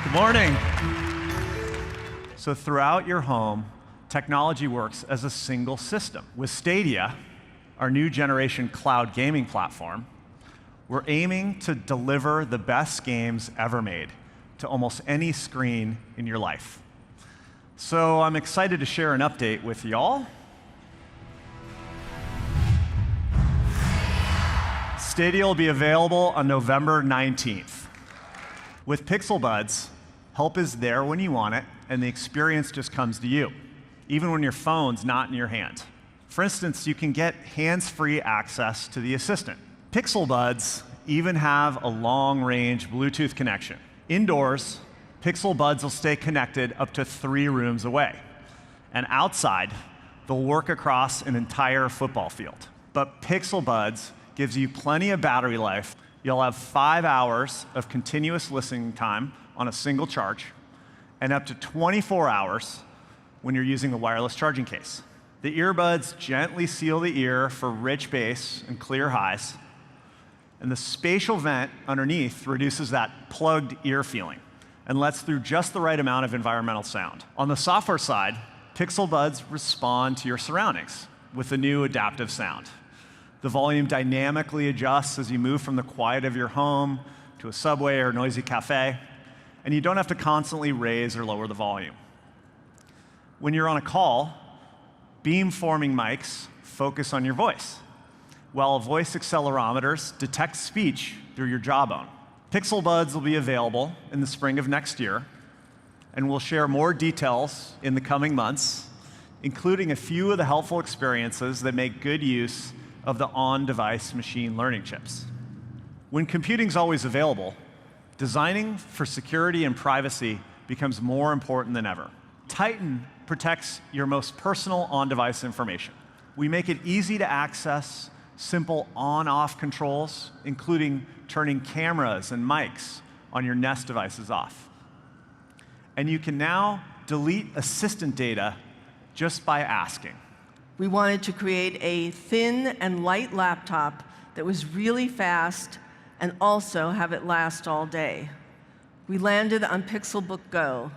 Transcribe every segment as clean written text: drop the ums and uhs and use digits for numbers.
Good morning. So throughout your home, technology works as a single system. With Stadia, our new generation cloud gaming platform, we're aiming to deliver the best games ever made to almost any screen in your life. So I'm excited to share an update with y'all. Stadia will be available on November 19th. With Pixel Buds, help is there when you want it, and the experience just comes to you, even when your phone's not in your hand. For instance, you can get hands-free access to the assistant. Pixel Buds even have a long-range Bluetooth connection. Indoors, Pixel Buds will stay connected up to 3 rooms away. And outside, they'll work across an entire football field. But Pixel Buds gives you plenty of battery life. You'll have 5 hours of continuous listening time on a single charge, and up to 24 hours when you're using the wireless charging case. The earbuds gently seal the ear for rich bass and clear highs, and the spatial vent underneath reduces that plugged ear feeling and lets through just the right amount of environmental sound. On the software side, Pixel Buds respond to your surroundings with the new adaptive sound. The volume dynamically adjusts as you move from the quiet of your home to a subway or noisy cafe, and you don't have to constantly raise or lower the volume. When you're on a call, beam-forming mics focus on your voice, while voice accelerometers detect speech through your jawbone. Pixel Buds will be available in the spring of next year, and we'll share more details in the coming months, including a few of the helpful experiences that make good use of the on-device machine learning chips. When computing's always available, designing for security and privacy becomes more important than ever. Titan protects your most personal on-device information. We make it easy to access simple on-off controls, including turning cameras and mics on your Nest devices off. And you can now delete assistant data just by asking. We wanted to create a thin and light laptop that was really fast and also have it last all day. We landed on Pixelbook Go.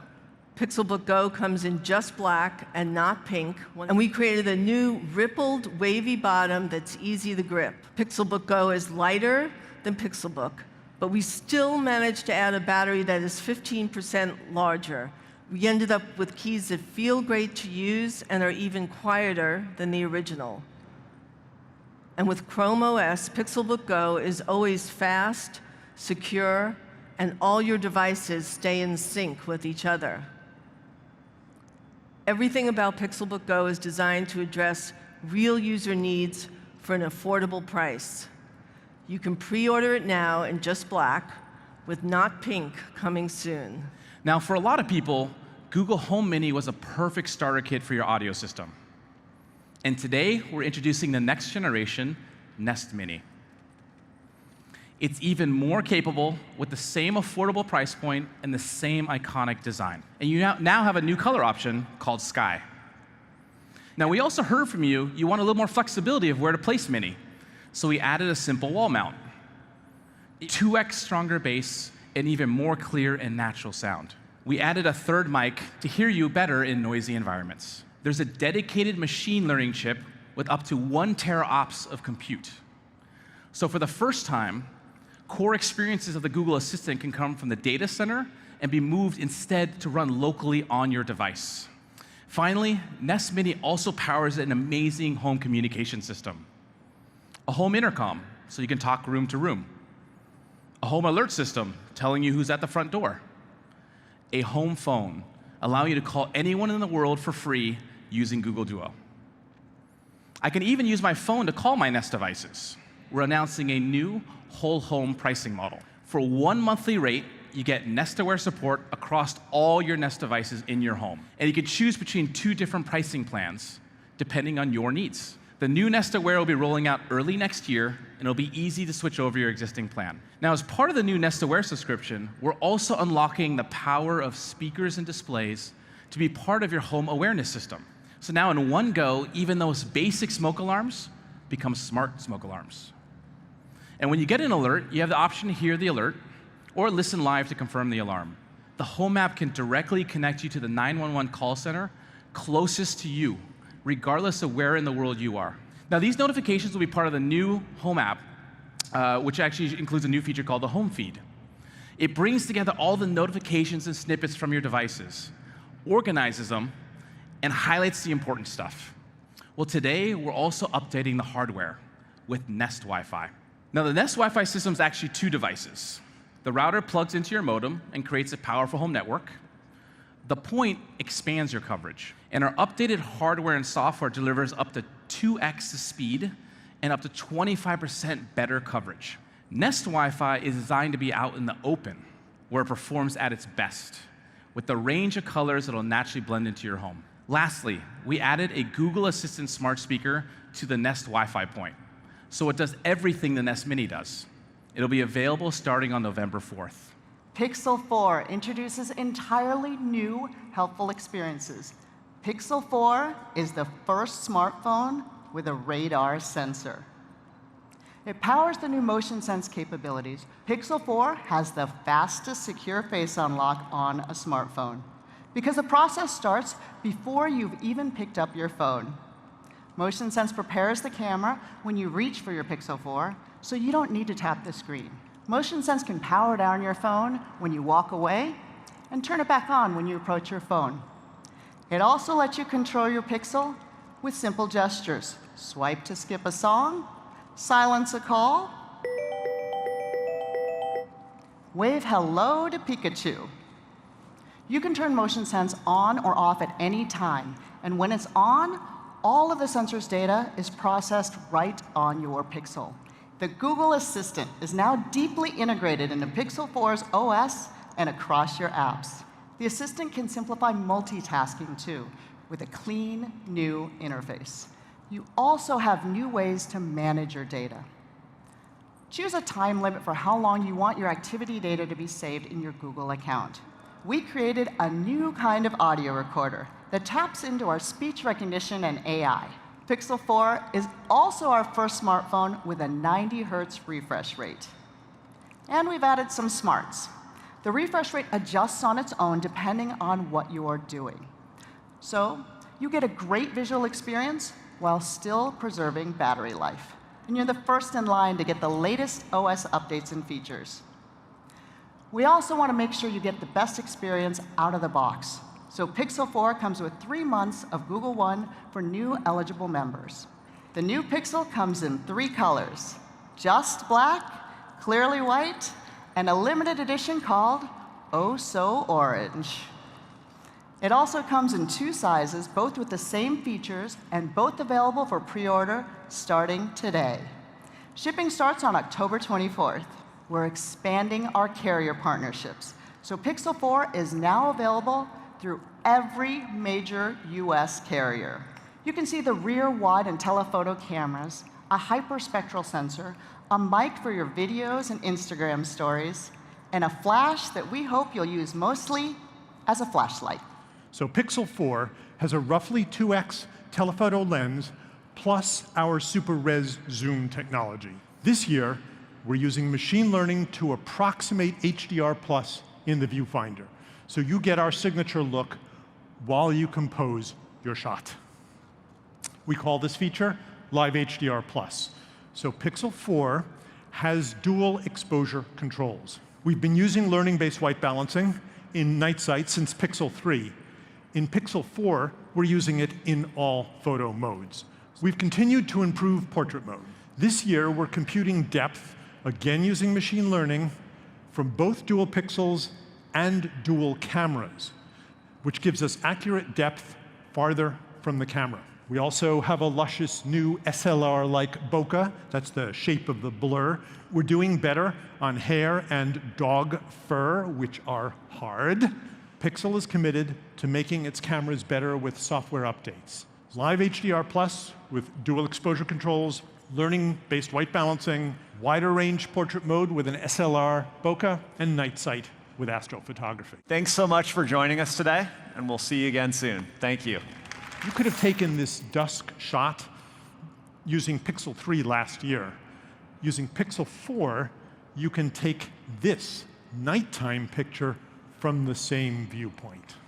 Pixelbook Go comes in just black and not pink, and we created a new rippled, wavy bottom that's easy to grip. Pixelbook Go is lighter than Pixelbook, but we still managed to add a battery that is 15% larger. We ended up with keys that feel great to use and are even quieter than the original. And with Chrome OS, Pixelbook Go is always fast, secure, and all your devices stay in sync with each other. Everything about Pixelbook Go is designed to address real user needs for an affordable price. You can pre-order it now in just black, with not pink coming soon. Now, for a lot of people, Google Home Mini was a perfect starter kit for your audio system. And today, we're introducing the next generation, Nest Mini. It's even more capable with the same affordable price point and the same iconic design. And you now have a new color option called Sky. Now, we also heard from you, you want a little more flexibility of where to place Mini. So we added a simple wall mount, 2x stronger bass, and even more clear and natural sound. We added a third mic to hear you better in noisy environments. There's a dedicated machine learning chip with up to 1 teraops of compute. So for the first time, core experiences of the Google Assistant can come from the data center and be moved instead to run locally on your device. Finally, Nest Mini also powers an amazing home communication system. A home intercom, so you can talk room to room. A home alert system, telling you who's at the front door. A home phone, allowing you to call anyone in the world for free using Google Duo. I can even use my phone to call my Nest devices. We're announcing a new whole home pricing model. For 1 monthly rate, you get Nest Aware support across all your Nest devices in your home. And you can choose between 2 different pricing plans, depending on your needs. The new Nest Aware will be rolling out early next year, and it'll be easy to switch over your existing plan. Now, as part of the new Nest Aware subscription, we're also unlocking the power of speakers and displays to be part of your home awareness system. So now in one go, even those basic smoke alarms become smart smoke alarms. And when you get an alert, you have the option to hear the alert or listen live to confirm the alarm. The Home app can directly connect you to the 911 call center closest to you, regardless of where in the world you are. Now, these notifications will be part of the new Home app, which actually includes a new feature called the Home Feed. It brings together all the notifications and snippets from your devices, organizes them, and highlights the important stuff. Well, today, we're also updating the hardware with Nest Wi-Fi. Now, the Nest Wi-Fi system is actually two devices. The router plugs into your modem and creates a powerful home network. The point expands your coverage. And our updated hardware and software delivers up to 2x the speed and up to 25% better coverage. Nest Wi-Fi is designed to be out in the open, where it performs at its best, with the range of colors that will naturally blend into your home. Lastly, we added a Google Assistant smart speaker to the Nest Wi-Fi point, so it does everything the Nest Mini does. It'll be available starting on November 4th. Pixel 4 introduces entirely new helpful experiences. Pixel 4 is the first smartphone with a radar sensor. It powers the new motion sense capabilities. Pixel 4 has the fastest secure face unlock on a smartphone, because the process starts before you've even picked up your phone. Motion sense prepares the camera when you reach for your Pixel 4, so you don't need to tap the screen. Motion sense can power down your phone when you walk away and turn it back on when you approach your phone. It also lets you control your Pixel with simple gestures. Swipe to skip a song, silence a call, wave hello to Pikachu. You can turn motion sense on or off at any time, and when it's on, all of the sensor's data is processed right on your Pixel. The Google Assistant is now deeply integrated into Pixel 4's OS and across your apps. The Assistant can simplify multitasking too, with a clean, new interface. You also have new ways to manage your data. Choose a time limit for how long you want your activity data to be saved in your Google account. We created a new kind of audio recorder that taps into our speech recognition and AI. Pixel 4 is also our first smartphone with a 90 Hz refresh rate. And we've added some smarts. The refresh rate adjusts on its own depending on what you are doing. So you get a great visual experience while still preserving battery life. And you're the first in line to get the latest OS updates and features. We also want to make sure you get the best experience out of the box. So Pixel 4 comes with 3 months of Google One for new eligible members. The new Pixel comes in 3 colors: just black, clearly white, and a limited edition called Oh So Orange. It also comes in 2 sizes, both with the same features, and both available for pre-order starting today. Shipping starts on October 24th. We're expanding our carrier partnerships, so Pixel 4 is now available through every major US carrier. You can see the rear, wide, and telephoto cameras, a hyperspectral sensor, a mic for your videos and Instagram stories, and a flash that we hope you'll use mostly as a flashlight. So Pixel 4 has a roughly 2x telephoto lens plus our super res zoom technology. This year, we're using machine learning to approximate HDR+ in the viewfinder, so you get our signature look while you compose your shot. We call this feature Live HDR+. So Pixel 4 has dual exposure controls. We've been using learning-based white balancing in night sight since Pixel 3. In Pixel 4, we're using it in all photo modes. We've continued to improve portrait mode. This year, we're computing depth, again using machine learning, from both dual pixels and dual cameras, which gives us accurate depth farther from the camera. We also have a luscious new SLR-like bokeh. That's the shape of the blur. We're doing better on hair and dog fur, which are hard. Pixel is committed to making its cameras better with software updates. Live HDR+ with dual exposure controls, learning-based white balancing, wider range portrait mode with an SLR bokeh, and night sight with astrophotography. Thanks so much for joining us today, and we'll see you again soon. Thank you. You could have taken this dusk shot using Pixel 3 last year. Using Pixel 4, you can take this nighttime picture from the same viewpoint.